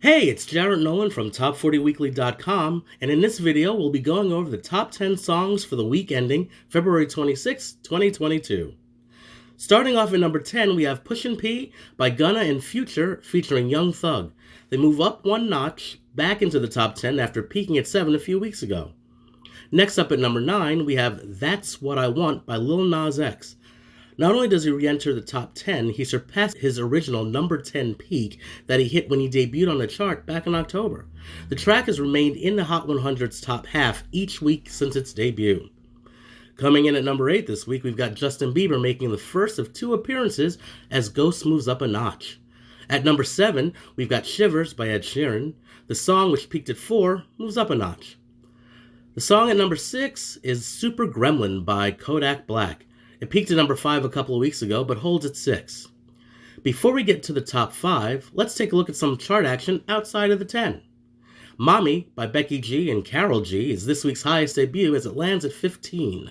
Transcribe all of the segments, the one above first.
Hey, it's Jarrett Nolan from Top40Weekly.com, and in this video, we'll be going over the top 10 songs for the week ending February 26, 2022. Starting off at number 10, we have Pushin' P by Gunna and Future featuring Young Thug. They move up one notch, back into the top 10 after peaking at 7 a few weeks ago. Next up at number 9, we have That's What I Want by Lil Nas X. Not only does he re-enter the top 10, he surpassed his original number 10 peak that he hit when he debuted on the chart back in October. The track has remained in the Hot 100's top half each week since its debut. Coming in at number 8 this week, we've got Justin Bieber making the first of 2 appearances as Ghost moves up a notch. At number 7, we've got Shivers by Ed Sheeran. The song, which peaked at 4, moves up a notch. The song at number 6 is Super Gremlin by Kodak Black. It peaked at number 5 a couple of weeks ago, but holds at 6. Before we get to the top 5, let's take a look at some chart action outside of the 10. Mommy by Becky G and Karol G is this week's highest debut as it lands at 15.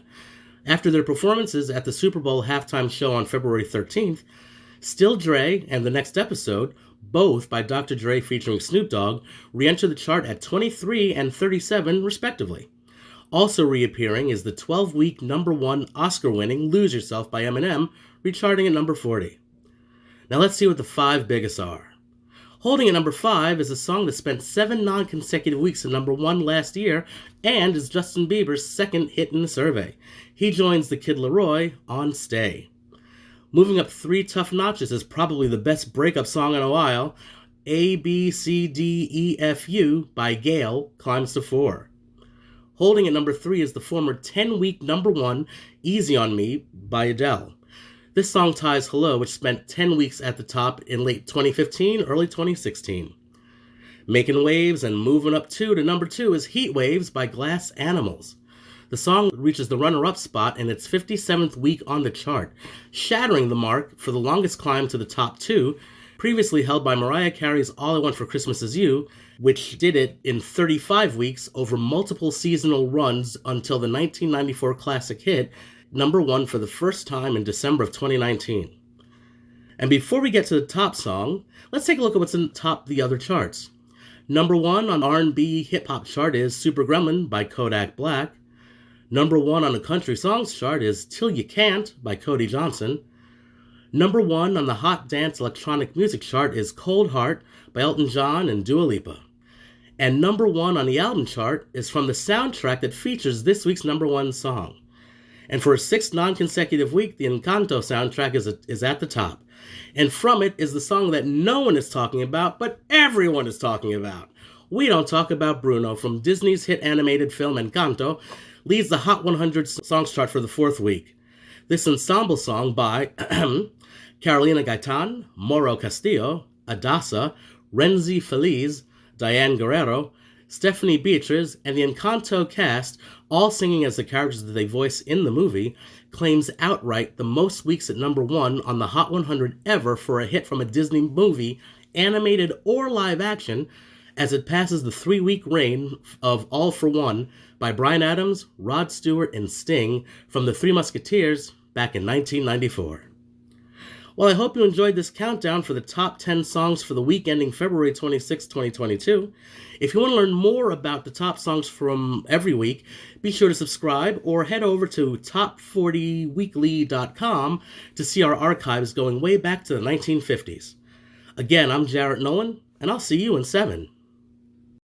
After their performances at the Super Bowl halftime show on February 13th, Still Dre and The Next Episode, both by Dr. Dre featuring Snoop Dogg, re-enter the chart at 23 and 37 respectively. Also reappearing is the 12-week number 1 Oscar-winning Lose Yourself by Eminem, recharting at number 40. Now let's see what the 5 biggest are. Holding at number 5 is a song that spent 7 non-consecutive weeks at number 1 last year and is Justin Bieber's second hit in the survey. He joins the Kid Laroi on Stay. Moving up 3 tough notches is probably the best breakup song in a while. ABCDEFU by Gayle climbs to 4. Holding at number 3 is the former 10-week number 1, Easy on Me by Adele. This song ties Hello, which spent 10 weeks at the top in late 2015, early 2016. Making waves and moving up 2 to number 2 is Heat Waves by Glass Animals. The song reaches the runner-up spot in its 57th week on the chart, shattering the mark for the longest climb to the top 2, previously held by Mariah Carey's All I Want for Christmas Is You, which did it in 35 weeks over multiple seasonal runs until the 1994 classic hit, number 1 for the first time in December of 2019. And before we get to the top song, let's take a look at what's in the top of the other charts. Number 1 on R&B hip-hop chart is Super Gremlin by Kodak Black. Number 1 on the country songs chart is Till You Can't by Cody Johnson. Number 1 on the Hot Dance Electronic Music chart is Cold Heart by Elton John and Dua Lipa. And number 1 on the album chart is from the soundtrack that features this week's number 1 song. And for a 6th non-consecutive week, the Encanto soundtrack is at the top. And from it is the song that no one is talking about, but everyone is talking about. We Don't Talk About Bruno from Disney's hit animated film Encanto leads the Hot 100 songs chart for the 4th week. This ensemble song by Carolina Gaitan, Mauro Castillo, Adassa, Renzi Feliz, Diane Guerrero, Stephanie Beatriz, and the Encanto cast, all singing as the characters that they voice in the movie, claims outright the most weeks at number 1 on the Hot 100 ever for a hit from a Disney movie, animated or live action, as it passes the 3-week reign of All for One by Bryan Adams, Rod Stewart, and Sting from The Three Musketeers back in 1994. Well, I hope you enjoyed this countdown for the top 10 songs for the week ending February 26, 2022. If you want to learn more about the top songs from every week, be sure to subscribe or head over to Top40Weekly.com to see our archives going way back to the 1950s. Again, I'm Jarrett Nolan, and I'll see you in 7.